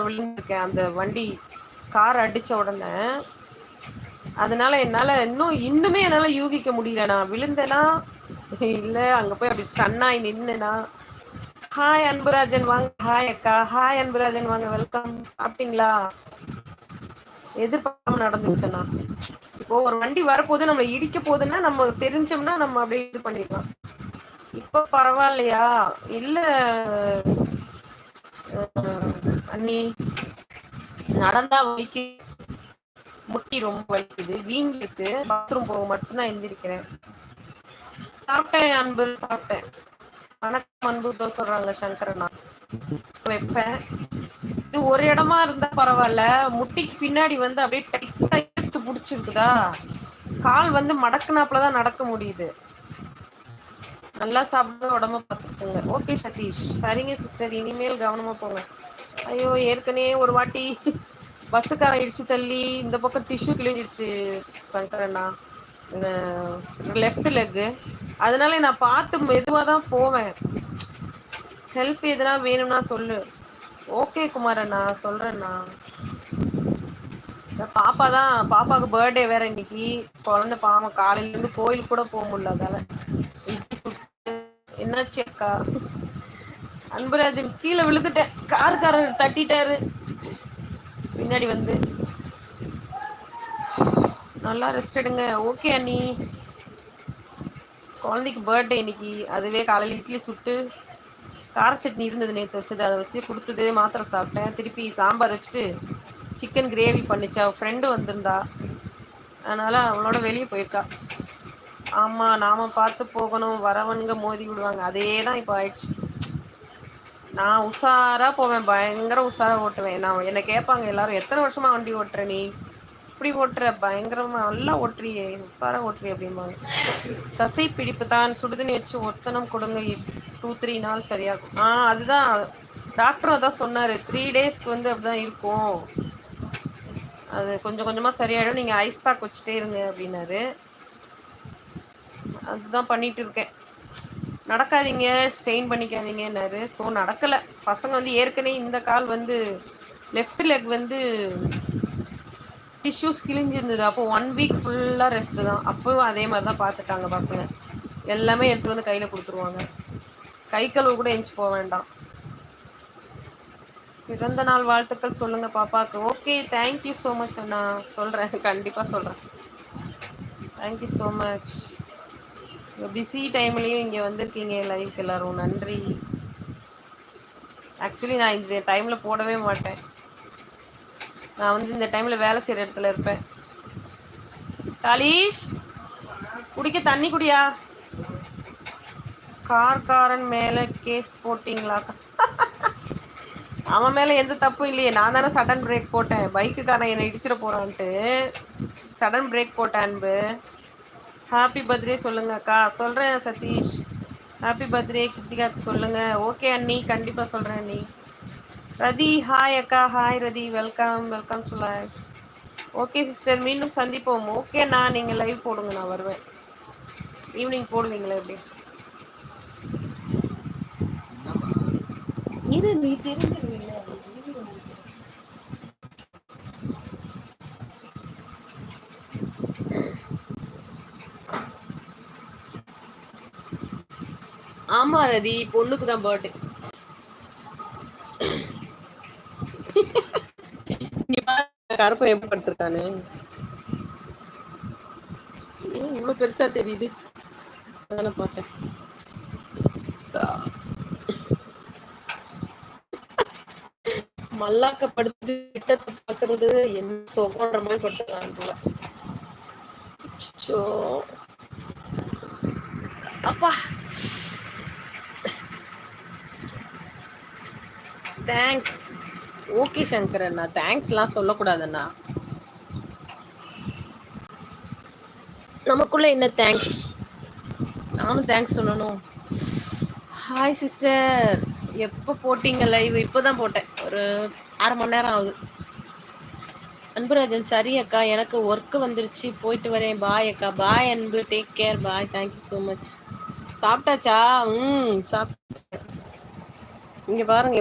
விழுந்திருக்கேன் அந்த வண்டி கார் அடிச்ச உடனே. அதனால என்னால இன்னுமே என்னால யூகிக்க முடியல. நான் விழுந்தேனா இல்ல அங்க போய் அப்படி ஸ்டன் ஆகி நின்னுனா. ஹாய் அன்புராஜன் வாங்க. ஹாய் அக்கா. ஹாய் அன்புராஜன் வாங்க. வெல்கம். சாப்பிட்டீங்களா? எதிர்பார்க்காம நடந்துச்சுன்னா இப்போ ஒரு வண்டி வரப்போது நம்மளை இடிக்க போகுதுன்னா நம்ம தெரிஞ்சோம்னா நம்ம அப்படியே இது பண்ணிடலாம். இப்ப பரவாயில்லையா? இல்ல அண்ணி நடந்தா வலிக்கு, முட்டி ரொம்ப வலிக்குது, வீங்கிருக்கு. பாத்ரூம் போக மட்டும்தான் எந்திரிக்கிறேன். சாப்பிட்டேன் அன்பு, சாப்பிட்டேன். வணக்கம் அன்பு சொல்றாங்க சங்கரனா. வைப்பேன். இது ஒரு இடமா இருந்தா பரவாயில்ல, முட்டிக்கு பின்னாடி வந்து அப்படியே டைட்டா இழுத்து பிடிச்சிருக்குதா, கால் வந்து மடக்குனாப்புலதான் நடக்க முடியுது. நல்லா சாப்பிட்டு உடம்ப பார்த்துக்குங்க. ஓகே சதீஷ். சரிங்க சிஸ்டர், இனிமேல் கவனமா போங்க. ஐயோ ஏற்கனவே ஒரு வாட்டி பஸ்ஸுக்காரன் இடிச்சு தள்ளி இந்த பக்கம் டிஷ்யூ கிழிஞ்சிருச்சு சங்கரண்ணா, இந்த லெஃப்ட் லெக்கு. அதனால நான் பார்த்து மெதுவாக தான் போவேன். ஹெல்ப் எதுனா வேணும்னா சொல்லு. ஓகே குமாரண்ணா, சொல்றேண்ணா. பாப்பா தான், பாப்பாவுக்கு பர்த்டே வேற இன்னைக்கு. குழந்தை பாவம் காலையில இருந்து கோயிலுக்கு கூட போக முடியல. அதால என்னாச்சு அக்கா? அன்புராஜன் கீழே விழுந்துட்டேன், காருக்காரர் தட்டிட்டாரு பின்னாடி வந்து. நல்லா ரெஸ்ட் எடுங்க. ஓகே அண்ணி. குழந்தைக்கு பர்த்டே இன்னைக்கு. அதுவே காலையில் இட்லி சுட்டு கார சட்னி இருந்தது நேற்று வச்சது, அதை வச்சு கொடுத்தது. மாத்திரை சாப்பிட்டேன். திருப்பி சாம்பார் வச்சுட்டு சிக்கன் கிரேவி பண்ணிச்சா. ஃப்ரெண்டு வந்திருந்தா, அதனால அவளோட வெளியே போயிருக்கா. ஆமா, நாம பார்த்து போகணும், வரவனுங்க மோதி விடுவாங்க. அதே தான் இப்போ ஆயிடுச்சு. நான் உஷாரா போவேன், பயங்கர உஷாரா ஓட்டுவேன். நான் என்ன கேட்பாங்க எல்லாரும், எத்தனை வருஷமா வண்டி ஓட்டுற நீ, இப்படி ஓட்டுற, பயங்கரமா நல்லா ஓட்டுறியே, உஷாரா ஓட்டுறியே அப்படிம்பாங்க. தசை பிடிப்பு தான், சுடுதண்ணி வச்சு ஒத்தனம் கொடுங்க, 2-3 நாள் சரியாகும். அதுதான் டாக்டரும் அதான் சொன்னாரு, 3 டேஸ்க்கு வந்து அப்படிதான் இருக்கும், அது கொஞ்சம் கொஞ்சமா சரியாயிடும், நீங்க ஐஸ் பேக் வச்சுட்டே இருங்க அப்படின்னாரு. அதுதான் பண்ணிட்டு இருக்கேன். நடக்காதீங்க, ஸ்ட்ரெயின் பண்ணிக்காதீங்கன்னாரு. ஸோ நடக்கலை. பசங்க வந்து ஏற்கனவே இந்த கால் வந்து லெஃப்ட் லெக் வந்து டிஷ்யூஸ் கிழிஞ்சிருந்தது. அப்போ 1 வீக் ஃபுல்லாக ரெஸ்ட்டு தான். அப்போவும் அதே மாதிரி தான் பார்த்துட்டாங்க பசங்க. எல்லாமே எடுத்து வந்து கையில் கொடுத்துருவாங்க. கை கழுவு கூட எஞ்சி போக வேண்டாம். பிறந்த நாள் வாழ்த்துக்கள் சொல்லுங்கள் பாப்பாவுக்கு. ஓகே, தேங்க்யூ ஸோ மச் அண்ணா. சொல்கிறேன், கண்டிப்பாக சொல்கிறேன். Thank you so much. பிஸி டைம்லேயும் இங்கே வந்திருக்கீங்க லைவ்க்கு எல்லோரும், நன்றி. ஆக்சுவலி நான் இந்த டைமில் போடவே மாட்டேன். நான் வந்து இந்த டைமில் வேலை செய்கிற இடத்துல இருப்பேன். காலீஷ், குடிக்க தண்ணி குடியா. கார்காரன் மேலே கேஸ் போட்டிங்களா? அவன் மேலே எந்த தப்பும் இல்லையே. நான் தானே சடன் பிரேக் போட்டேன். பைக்குக்காரன் என்னை இடிச்சிட போகிறான்ட்டு சடன் பிரேக் போட்டேன். அன்பு, ஹாப்பி பர்த்டே சொல்லுங்க அக்கா. சொல்கிறேன் சதீஷ், ஹாப்பி பர்த்டே கிருத்திகாக்கு சொல்லுங்கள். ஓகே அண்ணி, கண்டிப்பாக சொல்கிறேன் அண்ணி. ரதி, ஹாய் அக்கா. Hi Rati, welcome welcome to live. Okay sister, மீண்டும் சந்திப்போம். ஓகேண்ணா, நீங்கள் லைவ் போடுங்க, நான் வருவேன். ஈவினிங் போடுவீங்களா? எப்படி இரு, நீ தெரிஞ்சிருவீங்க. ஆமா ரதி, பொண்ணுக்கு தான் பர்த்டே. கருப்பை எப்படி படுத்திருக்கானு இவ்வளவு பெருசா தெரியுது. அதான பார்த்தேன். மல்லாக்கப்படுத்து கிட்டத்தை பார்க்கறது என்ன சொகன்ற மாதிரி படுத்துறாங்க. அப்பா, தேங்க்ஸ். ஓகே சங்கர் அண்ணா, தேங்க்ஸ்லாம் சொல்லக்கூடாதுண்ணா. நமக்குள்ள என்ன தேங்க்ஸ்? நானும் தேங்க்ஸ் சொல்லணும். ஹாய் சிஸ்டர், எப்போ போட்டீங்க லைவ்? இப்போதான் போட்டேன், ஒரு 1/2 மணி நேரம் ஆகுது. அன்புராஜன், சரி அக்கா, எனக்கு ஒர்க்கு வந்துருச்சு, போயிட்டு வரேன். பாய் அக்கா. Bye Anbu, take care, bye. Thank you so much. சாப்பிட்டாச்சா? சாப்பிட்டேன். இங்கே பாருங்க.